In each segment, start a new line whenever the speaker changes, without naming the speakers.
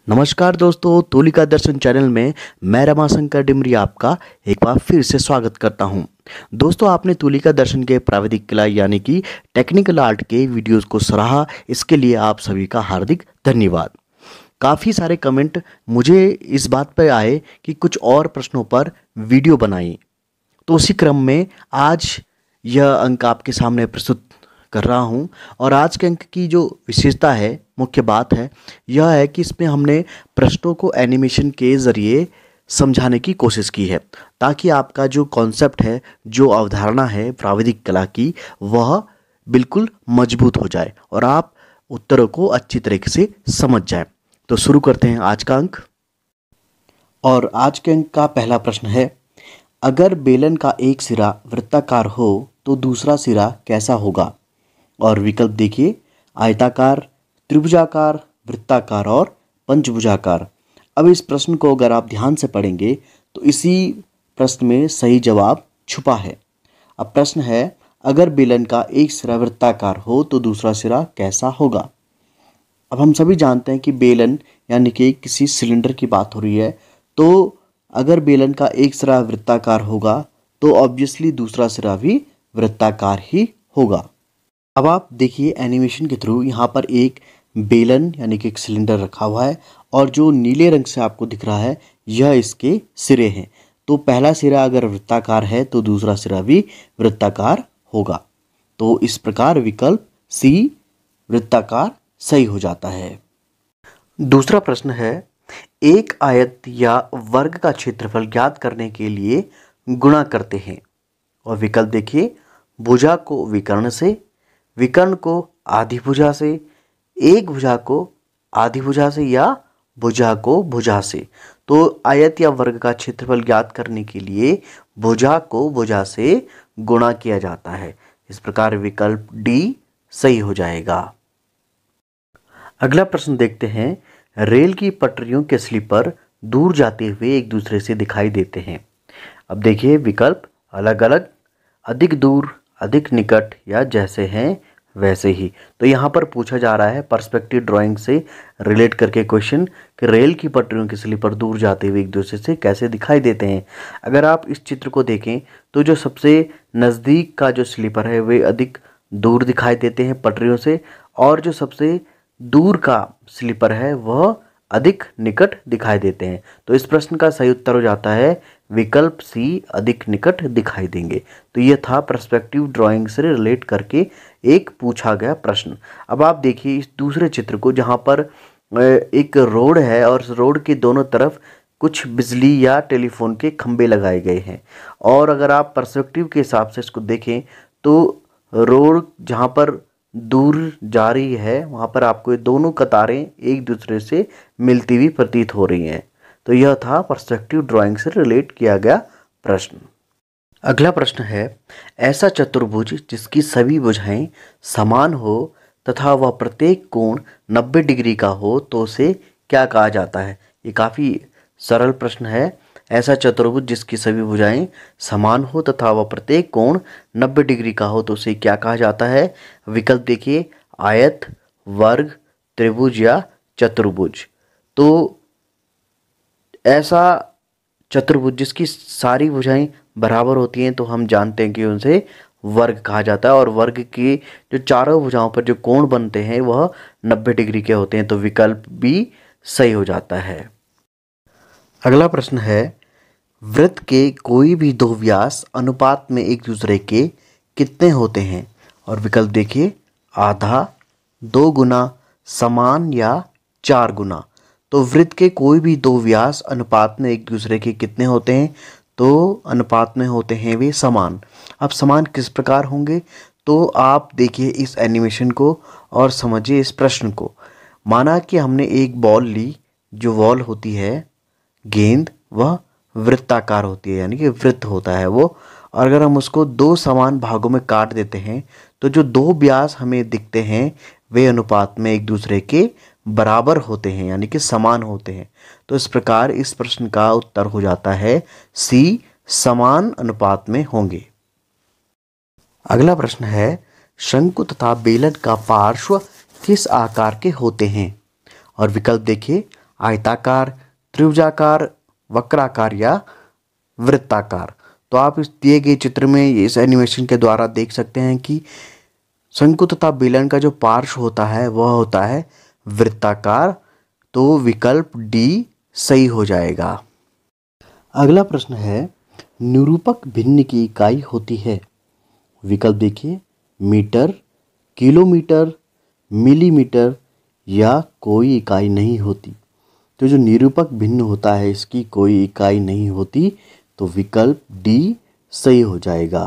नमस्कार दोस्तों, तूलिका दर्शन चैनल में मैं रमाशंकर डिमरी आपका एक बार फिर से स्वागत करता हूं। दोस्तों, आपने तूलिका दर्शन के प्राविधिक कला यानी कि टेक्निकल आर्ट के वीडियोस को सराहा, इसके लिए आप सभी का हार्दिक धन्यवाद। काफ़ी सारे कमेंट मुझे इस बात पर आए कि कुछ और प्रश्नों पर वीडियो बनाई, तो उसी क्रम में आज यह अंक आपके सामने प्रस्तुत कर रहा हूं। और आज के अंक की जो विशेषता है, मुख्य बात है, यह है कि इसमें हमने प्रश्नों को एनिमेशन के ज़रिए समझाने की कोशिश की है, ताकि आपका जो कॉन्सेप्ट है, जो अवधारणा है प्राविधिक कला की, वह बिल्कुल मजबूत हो जाए और आप उत्तरों को अच्छी तरीके से समझ जाएं। तो शुरू करते हैं आज का अंक। और आज के अंक का पहला प्रश्न है, अगर बेलन का एक सिरा वृत्ताकार हो तो दूसरा सिरा कैसा होगा? और विकल्प देखिए, आयताकार, त्रिभुजाकार, वृत्ताकार और पंचभुजाकार। अब इस प्रश्न को अगर आप ध्यान से पढ़ेंगे तो इसी प्रश्न में सही जवाब छुपा है। अब प्रश्न है, अगर बेलन का एक सिरा वृत्ताकार हो तो दूसरा सिरा कैसा होगा? अब हम सभी जानते हैं कि बेलन यानी कि किसी सिलेंडर की बात हो रही है, तो अगर बेलन का एक सिरा वृत्ताकार होगा तो ऑब्वियसली दूसरा सिरा भी वृत्ताकार ही होगा। अब आप देखिए, एनिमेशन के थ्रू यहाँ पर एक बेलन यानी कि एक सिलेंडर रखा हुआ है और जो नीले रंग से आपको दिख रहा है, यह इसके सिरे हैं। तो पहला सिरा अगर वृत्ताकार है तो दूसरा सिरा भी वृत्ताकार होगा। तो इस प्रकार विकल्प सी वृत्ताकार सही हो जाता है। दूसरा प्रश्न है, एक आयत या वर्ग का क्षेत्रफल ज्ञात करने के लिए गुणा करते हैं। और विकल्प देखिए, भुजा को विकर्ण से, विकर्ण को आधी भुजा से, एक भुजा को आधी भुजा से या भुजा को भुजा से। तो आयत या वर्ग का क्षेत्रफल ज्ञात करने के लिए भुजा को भुजा से गुणा किया जाता है। इस प्रकार विकल्प डी सही हो जाएगा। अगला प्रश्न देखते हैं, रेल की पटरियों के स्लीपर दूर जाते हुए एक दूसरे से दिखाई देते हैं। अब देखिए, विकल्प अलग अलग, अधिक दूर, अधिक निकट या जैसे हैं वैसे ही। तो यहाँ पर पूछा जा रहा है पर्सपेक्टिव ड्राइंग से रिलेट करके क्वेश्चन कि रेल की पटरियों के स्लीपर दूर जाते हुए एक दूसरे से कैसे दिखाई देते हैं। अगर आप इस चित्र को देखें तो जो सबसे नज़दीक का जो स्लीपर है वे अधिक दूर दिखाई देते हैं पटरियों से, और जो सबसे दूर का स्लीपर है वह अधिक निकट दिखाई देते हैं। तो इस प्रश्न का सही उत्तर हो जाता है विकल्प सी, अधिक निकट दिखाई देंगे। तो यह था पर्सपेक्टिव ड्राइंग से रिलेट करके एक पूछा गया प्रश्न। अब आप देखिए इस दूसरे चित्र को, जहां पर एक रोड है और रोड के दोनों तरफ कुछ बिजली या टेलीफोन के खंभे लगाए गए हैं। और अगर आप पर्सपेक्टिव के हिसाब से इसको देखें तो रोड जहां पर दूर जा रही है, वहां पर आपको ये दोनों कतारें एक दूसरे से मिलती हुई प्रतीत हो रही हैं। तो यह था पर्सपेक्टिव ड्राइंग से रिलेट किया गया प्रश्न। अगला प्रश्न है, ऐसा चतुर्भुज जिसकी सभी भुजाएं समान हो तथा वह प्रत्येक कोण 90 डिग्री का हो तो उसे क्या कहा जाता है? ये काफ़ी सरल प्रश्न है। ऐसा चतुर्भुज जिसकी सभी भुजाएं समान हो तथा वह प्रत्येक कोण 90 डिग्री का हो तो उसे क्या कहा जाता है? विकल्प देखिए, आयत, वर्ग, त्रिभुज या चतुर्भुज। तो ऐसा चतुर्भुज जिसकी सारी भुजाएं बराबर होती हैं तो हम जानते हैं कि उनसे वर्ग कहा जाता है, और वर्ग की जो चारों भुजाओं पर जो कोण बनते हैं वह 90 डिग्री के होते हैं। तो विकल्प बी सही हो जाता है। अगला प्रश्न है, वृत्त के कोई भी दो व्यास अनुपात में एक दूसरे के कितने होते हैं? और विकल्प देखिए, आधा, 2 गुना, समान या 4 गुना। तो वृत्त के कोई भी दो व्यास अनुपात में एक दूसरे के कितने होते हैं? तो अनुपात में होते हैं वे समान। अब समान किस प्रकार होंगे? तो आप देखिए इस एनिमेशन को और समझिए इस प्रश्न को। माना कि हमने एक बॉल ली, जो बॉल होती है गेंद, वह वृत्ताकार होती है, यानी कि वृत्त होता है वो। और अगर हम उसको दो समान भागों में काट देते हैं तो जो दो व्यास हमें दिखते हैं वे अनुपात में एक दूसरे के बराबर होते हैं, यानी कि समान होते हैं। तो इस प्रकार इस प्रश्न का उत्तर हो जाता है सी, समान अनुपात में होंगे। अगला प्रश्न है, शंकु तथा बेलन का पार्श्व किस आकार के होते हैं? और विकल्प देखिए, आयताकार, त्रिभुजाकार, वक्राकार या वृत्ताकार। तो आप इस दिए गए चित्र में इस एनिमेशन के द्वारा देख सकते हैं कि शंकु तथा बेलन का जो पार्श्व होता है वह होता है वृत्ताकार। तो विकल्प डी सही हो जाएगा। अगला प्रश्न है, निरूपक भिन्न की इकाई होती है। विकल्प देखिए, मीटर, किलोमीटर, मिलीमीटर या कोई इकाई नहीं होती। तो जो निरूपक भिन्न होता है इसकी कोई इकाई नहीं होती, तो विकल्प डी सही हो जाएगा।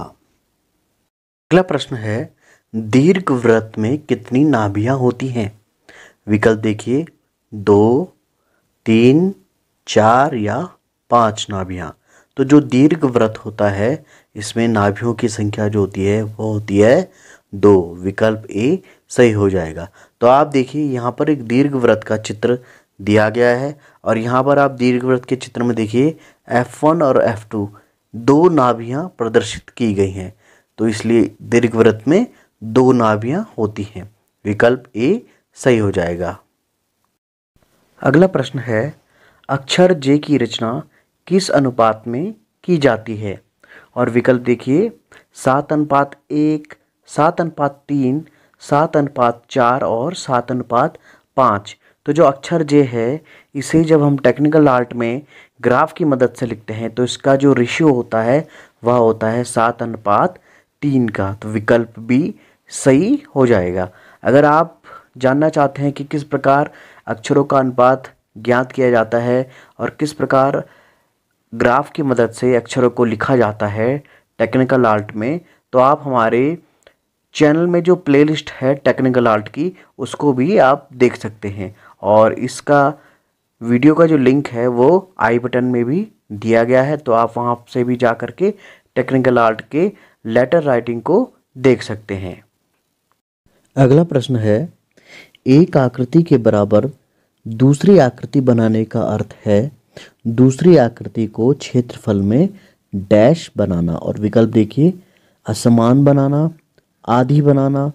अगला प्रश्न है, दीर्घवृत्त में कितनी नाभियां होती हैं? विकल्प देखिए, 2, 3, 4 या 5 नाभियां। तो जो दीर्घवृत्त होता है इसमें नाभियों की संख्या जो होती है वो होती है 2। विकल्प ए सही हो जाएगा। तो आप देखिए यहाँ पर एक दीर्घवृत्त का चित्र दिया गया है और यहाँ पर आप दीर्घवृत्त के चित्र में देखिए F1 और F2 दो नाभियाँ प्रदर्शित की गई हैं। तो इसलिए दीर्घवृत्त में 2 नाभियाँ होती हैं। विकल्प ए सही हो जाएगा। अगला प्रश्न है, अक्षर जे की रचना किस अनुपात में की जाती है? और विकल्प देखिए, 7:1, 7:3, 7:4 और 7:5। तो जो अक्षर जे है इसे जब हम टेक्निकल आर्ट में ग्राफ की मदद से लिखते हैं तो इसका जो रेशियो होता है वह होता है 7:3 का। तो विकल्प बी सही हो जाएगा। अगर आप जानना चाहते हैं कि किस प्रकार अक्षरों का अनुपात ज्ञात किया जाता है और किस प्रकार ग्राफ की मदद से अक्षरों को लिखा जाता है टेक्निकल आर्ट में, तो आप हमारे चैनल में जो प्लेलिस्ट है टेक्निकल आर्ट की उसको भी आप देख सकते हैं और इसका वीडियो का जो लिंक है वो आई बटन में भी दिया गया है। तो आप वहाँ से भी जा कर के टेक्निकल आर्ट के लेटर राइटिंग को देख सकते हैं। अगला प्रश्न है, एक आकृति के बराबर दूसरी आकृति बनाने का अर्थ है दूसरी आकृति को क्षेत्रफल में डैश बनाना। और विकल्प देखिए, असमान बनाना, आधी बनाना,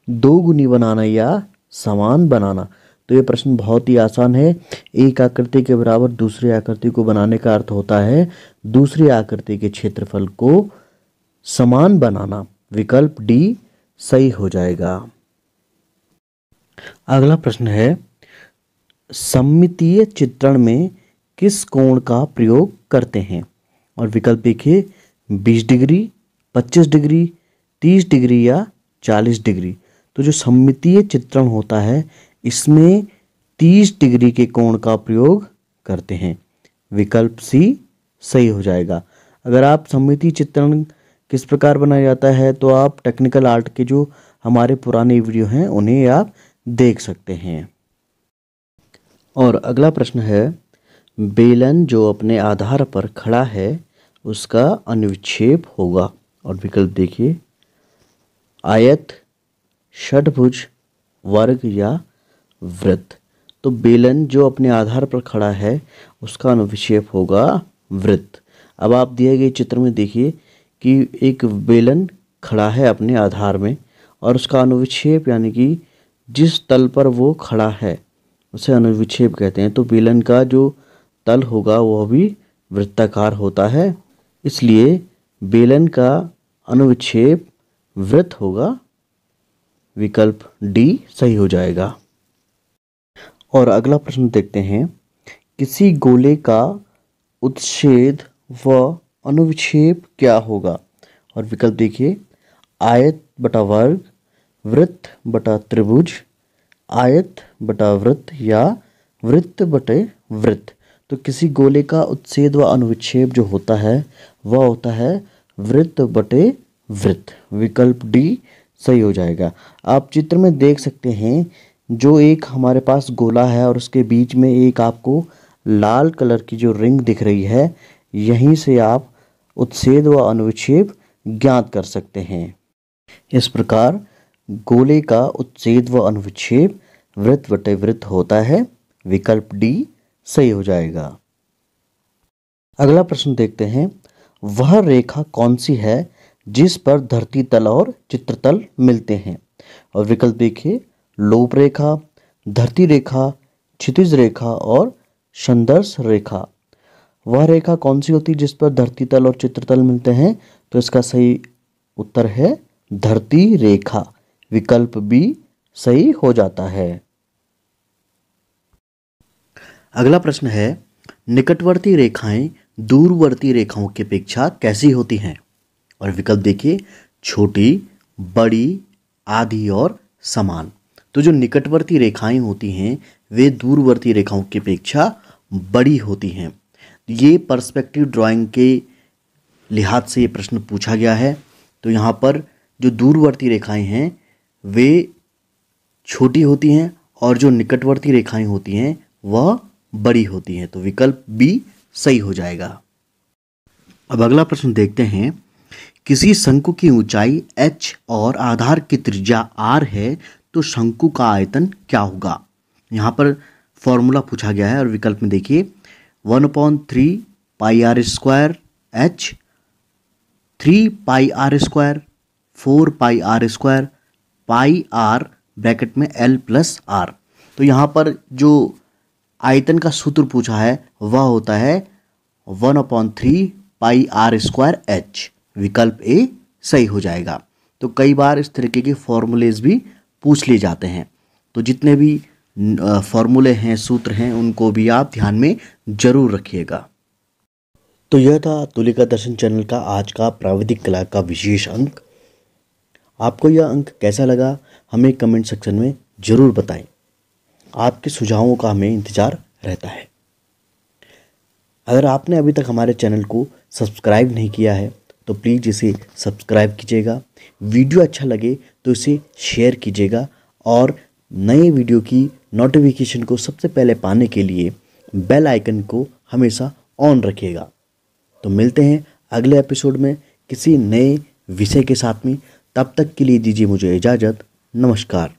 दोगुनी बनाना या समान बनाना। तो ये प्रश्न बहुत ही आसान है। एक आकृति के बराबर दूसरी आकृति को बनाने का अर्थ होता है दूसरी आकृति के क्षेत्रफल को समान बनाना। विकल्प डी सही हो जाएगा। अगला प्रश्न है, सममितीय चित्रण में किस कोण का प्रयोग करते हैं? और विकल्प देखिए, 20 डिग्री, 25 डिग्री, 30 डिग्री या 40 डिग्री। तो जो सममितीय चित्रण होता है इसमें 30 डिग्री के कोण का प्रयोग करते हैं। विकल्प सी सही हो जाएगा। अगर आप सममितीय चित्रण किस प्रकार बनाया जाता है तो आप टेक्निकल आर्ट के जो हमारे पुराने वीडियो हैं उन्हें आप देख सकते हैं। और अगला प्रश्न है, बेलन जो अपने आधार पर खड़ा है उसका अनुविक्षेप होगा। और विकल्प देखिए, आयत, षट्भुज, वर्ग या वृत्त। तो बेलन जो अपने आधार पर खड़ा है उसका अनुविक्षेप होगा वृत्त। अब आप दिए गए चित्र में देखिए कि एक बेलन खड़ा है अपने आधार में और उसका अनुविक्षेप यानी कि जिस तल पर वो खड़ा है उसे अनुविक्षेप कहते हैं। तो बेलन का जो तल होगा वह भी वृत्ताकार होता है, इसलिए बेलन का अनुविक्षेप वृत्त होगा। विकल्प डी सही हो जाएगा। और अगला प्रश्न देखते हैं, किसी गोले का उच्छेद व अनुविक्षेप क्या होगा? और विकल्प देखिए, आयत बटा वर्ग, वृत्त बटा त्रिभुज, आयत बटा वृत्त या वृत्त बटे वृत्त। तो किसी गोले का उच्छेद व अनुविक्षेप जो होता है वह होता है वृत्त बटे वृत्त। विकल्प डी सही हो जाएगा। आप चित्र में देख सकते हैं जो एक हमारे पास गोला है और उसके बीच में एक आपको लाल कलर की जो रिंग दिख रही है, यहीं से आप उच्छेद व अनुविक्षेप ज्ञात कर सकते हैं। इस प्रकार गोले का उच्छेद व अनुविक्षेप वृत्त बटे वृत्त होता है। विकल्प डी सही हो जाएगा। अगला प्रश्न देखते हैं, वह रेखा कौन सी है जिस पर धरती तल और चित्रतल मिलते हैं? और विकल्प देखिए, लोप रेखा, धरती रेखा, क्षितिज रेखा और संदर्श रेखा। वह रेखा कौन सी होती है जिस पर धरती तल और चित्रतल मिलते हैं? तो इसका सही उत्तर है धरती रेखा। विकल्प बी सही हो जाता है। अगला प्रश्न है, निकटवर्ती रेखाएं दूरवर्ती रेखाओं की अपेक्षा कैसी होती हैं? और विकल्प देखिए, छोटी, बड़ी, आधी और समान। तो जो निकटवर्ती रेखाएं होती हैं वे दूरवर्ती रेखाओं की अपेक्षा बड़ी होती हैं। ये पर्सपेक्टिव ड्राइंग के लिहाज से ये प्रश्न पूछा गया है। तो यहाँ पर जो दूरवर्ती रेखाएं हैं वे छोटी होती हैं और जो निकटवर्ती रेखाएं होती हैं वह बड़ी होती हैं। तो विकल्प बी सही हो जाएगा। अब अगला प्रश्न देखते हैं, किसी शंकु की ऊंचाई h और आधार की त्रिज्या r है तो शंकु का आयतन क्या होगा? यहाँ पर फॉर्मूला पूछा गया है और विकल्प में देखिए, 1/3 pi r square h, 3 pi r square, 4 pi r square, pi r bracket में l प्लस आर। तो यहाँ पर जो आयतन का सूत्र पूछा है वह होता है 1/3 पाई आर स्क्वायर h। विकल्प ए सही हो जाएगा। तो कई बार इस तरीके के फॉर्मूलेज भी पूछ लिए जाते हैं। तो जितने भी फॉर्मूले हैं, सूत्र हैं, उनको भी आप ध्यान में जरूर रखिएगा। तो यह था तुलिका दर्शन चैनल का आज का प्राविधिक कला का विशेष अंक। आपको यह अंक कैसा लगा हमें कमेंट सेक्शन में जरूर बताएं। आपके सुझावों का हमें इंतजार रहता है। अगर आपने अभी तक हमारे चैनल को सब्सक्राइब नहीं किया है तो प्लीज़ इसे सब्सक्राइब कीजिएगा। वीडियो अच्छा लगे तो इसे शेयर कीजिएगा और नए वीडियो की नोटिफिकेशन को सबसे पहले पाने के लिए बेल आइकन को हमेशा ऑन रखिएगा। तो मिलते हैं अगले एपिसोड में किसी नए विषय के साथ में। तब तक के लिए दीजिए मुझे इजाज़त। नमस्कार।